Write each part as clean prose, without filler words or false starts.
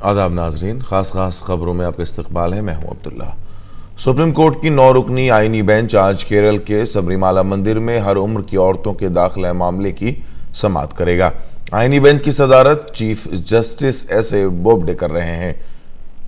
आदाब नाजरीन, खास खबरों में आपका इस्तकबाल है। मैं हूं अब्दुल्ला। सुप्रीम कोर्ट की 9 रुकनी आईनी बेंच आज केरल के सबरीमाला मंदिर में हर उम्र की औरतों के दाखिला मामले की समाअत करेगा। आईनी बेंच की सदारत चीफ जस्टिस एस.ए. बोबडे कर रहे हैं।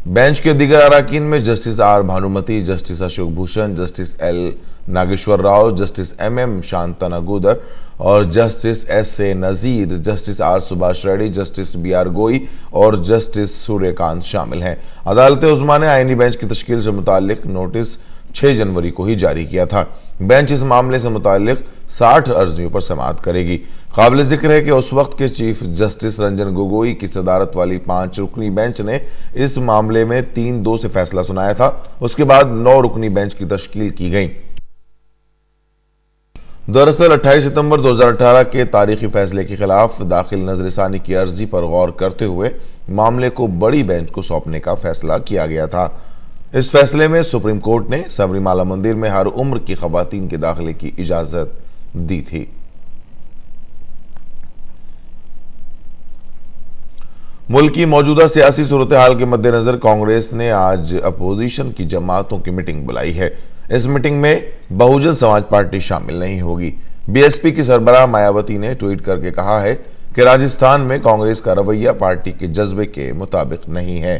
बेंच के दीगर अराकीन में justice R Bhanumathi, justice Ashok Bhushan, justice L Nageswara Rao, justice M Shantanagoudar और justice S A. Nazeer, justice R Subhash Reddy, justice B R. Gavai और जस्टिस सूर्यकांत शामिल हैं। अदालत उज़्मा ने आईनी बेंच की तश्कील से मुताल्लिक नोटिस 6 जनवरी को ही जारी किया था। बेंच इस मामले से मुताल्लिक 60 अर्जियों पर समाअत करेगी। काबिल जिक्र है कि उस वक्त के चीफ जस्टिस रंजन गोगोई की सदारत वाली 5 रुकनी बेंच ने इस मामले में 3-2 से फैसला सुनाया था। उसके बाद 9 रुकनी बेंच की तश्कील की गई। दरअसल 28 सितंबर 2018 के तारीखी फैसले के खिलाफ दाखिल नजरसानी की अर्जी पर गौर करते हुए मामले को बड़ी बेंच को सौंपने का फैसला किया गया था। इस फैसले में सुप्रीम कोर्ट ने सबरीमाला मंदिर में हर उम्र की खवातीन के दाखिले की इजाजत दी थी। मुल्क की मौजूदा सियासी सूरत हाल के मद्देनजर कांग्रेस ने आज अपोजिशन की जमातों की मीटिंग बुलाई है। इस मीटिंग में बहुजन समाज पार्टी शामिल नहीं होगी। बीएसपी की सरबराह मायावती ने ट्वीट करके कहा है कि राजस्थान में कांग्रेस का रवैया पार्टी के जज्बे के मुताबिक नहीं है।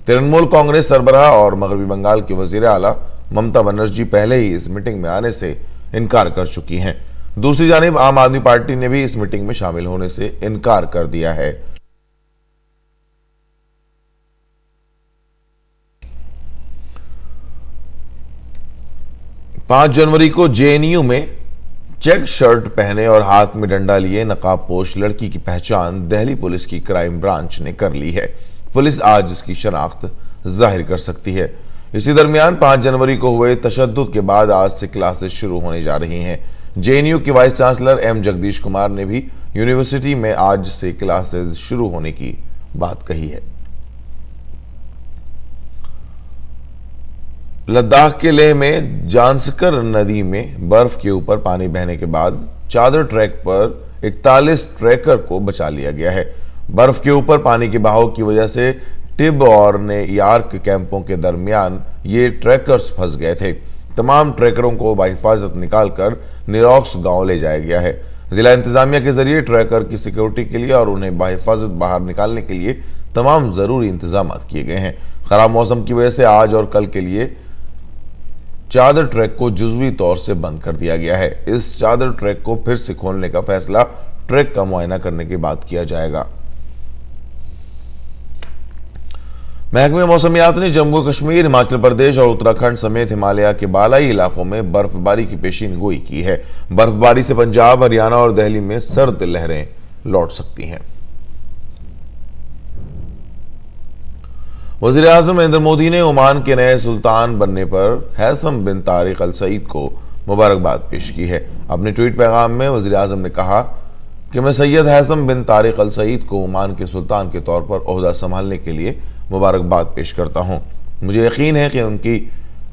तृणमूल कांग्रेस सरबराह और मगरबी बंगाल के वजीर आला ममता बनर्जी पहले ही इस मीटिंग में आने से इनकार कर चुकी हैं। दूसरी जानिब आम आदमी पार्टी ने भी इस मीटिंग में शामिल होने से इनकार कर दिया है। पांच जनवरी को जेएनयू में चेक शर्ट पहने और हाथ में डंडा लिए नकाबपोश लड़की की पहचान दिल्ली पुलिस की क्राइम ब्रांच ने कर ली है। पुलिस आज उसकी शनाख्त जाहिर कर सकती है। इसी दरमियान 5 जनवरी को हुए तशद्दुद के बाद आज से क्लासेस शुरू होने जा रही हैं। जेएनयू के vice chancellor M Jagdish Kumar ने भी यूनिवर्सिटी में आज से क्लासेस शुरू होने की बात कही है। लद्दाख के लेह में जानसकर नदी में बर्फ के ऊपर पानी बहने के बाद चादर ट्रैक पर 41 ट्रैकर को बचा लिया गया है। बर्फ के ऊपर पानी के बहाव की वजह से टिब और यार्क कैंपों के दरमियान ये ट्रैकर्स फंस गए थे। तमाम ट्रैकरों को बाहिफाजत निकालकर निरॉक्स गांव ले जाया गया है। जिला इंतजामिया के जरिए ट्रैकर की सिक्योरिटी के लिए और उन्हें बाहिफाजत बाहर निकालने के लिए तमाम जरूरी इंतजाम किए गए हैं। खराब मौसम की वजह से आज और कल के लिए चादर ट्रैक को जुज़वी तौर से बंद कर दिया गया है। इस चादर ट्रैक को फिर से खोलने का फैसला ट्रैक का मुआयना करने के बाद किया जाएगा। महकमे मौसमियात ने जम्मू कश्मीर, हिमाचल प्रदेश और उत्तराखंड समेत हिमालय के बालाई इलाकों में बर्फबारी की पेशीनगोई की है। बर्फबारी से पंजाब, हरियाणा और दिल्ली में सर्द लहरें लौट सकती हैं। वज़ीर आज़म नरेंद्र मोदी ने ओमान के नए सुल्तान बनने पर हैसम बिन तारिक अल सईद को मुबारकबाद पेश की है। अपने ट्वीट पैगाम में वज़ीर आज़म ने कहा कि मैं सैयद हैसम बिन तारिक अल सईद को ओमान के सुल्तान के तौर पर ओहदा संभालने के लिए मुबारकबाद पेश करता हूँ। मुझे यकीन है कि उनकी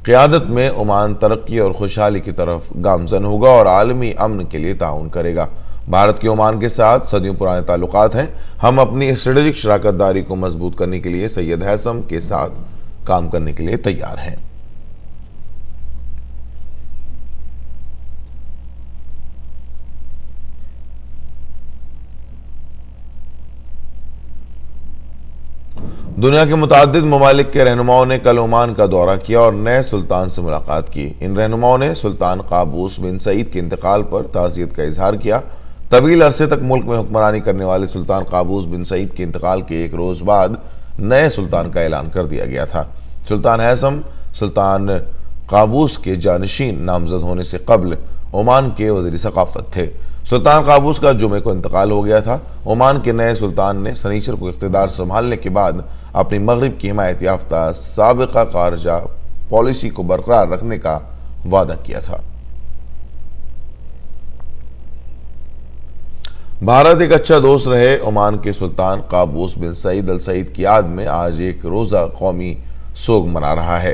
क़यादत में ओमान तरक्की और खुशहाली की तरफ गामज़न होगा और आलमी अमन के लिए ताउन करेगा। भारत के ओमान के साथ सदियों पुराने ताल्लुकात हैं। हम अपनी स्ट्रेटेजिक शराकत दारी को मजबूत करने के लिए सैयद हैसम के साथ काम करने के लिए तैयार हैं। दुनिया के मुताद्दिद ममालिक के रहनुमाओं ने कल ओमान का दौरा किया और नए सुल्तान से मुलाकात की। इन रहनुमाओं ने सुल्तान काबूस बिन सईद के इंतकाल पर ताज़ियत का इजहार किया। तवील अरसे तक मुल्क में हुक्मरानी करने वाले सुल्तान काबूस बिन सईद के इंतकाल के एक रोज बाद नए सुल्तान का ऐलान कर दिया गया था। सुल्तान हैसम सुल्तान काबूस के जानशीन नामजद होने से कबल ओमान के वज़ीर सकाफत थे। सुल्तान काबूस का जुमे को इंतकाल हो गया था। ओमान के नए सुल्तान ने सनीचर को इख्तिदार संभालने के बाद अपनी मगरिब की हिमायत याफ्ता साबिका कारजा पॉलिसी को बरकरार रखने का वादा किया था। भारत एक अच्छा दोस्त रहे। ओमान के सुल्तान काबूस बिन सईद अल सईद की याद में आज एक रोज़ा कौमी सोग मना रहा है।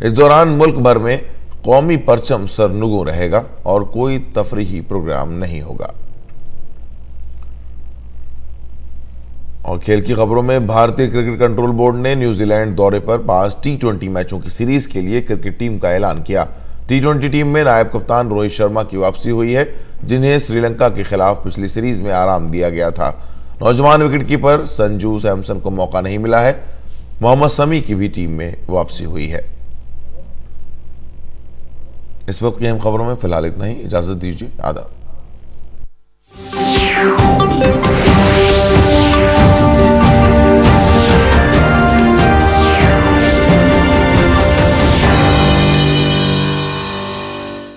इस दौरान मुल्क भर में कौमी परचम सरनुगू रहेगा और कोई तफरीही प्रोग्राम नहीं होगा। और खेल की खबरों में भारतीय क्रिकेट कंट्रोल बोर्ड ने न्यूजीलैंड दौरे पर 5 T20 मैचों की सीरीज के लिए क्रिकेट टीम का ऐलान किया। T20 टीम में नायब कप्तान रोहित शर्मा की वापसी हुई है, जिन्हें श्रीलंका के खिलाफ पिछली सीरीज में आराम दिया गया था। नौजवान विकेटकीपर संजू सैमसन को मौका नहीं मिला है। मोहम्मद शमी की भी टीम में वापसी हुई है। इस वक्त की अहम खबरों में फिलहाल इतना ही। इजाजत दीजिए। आदाब।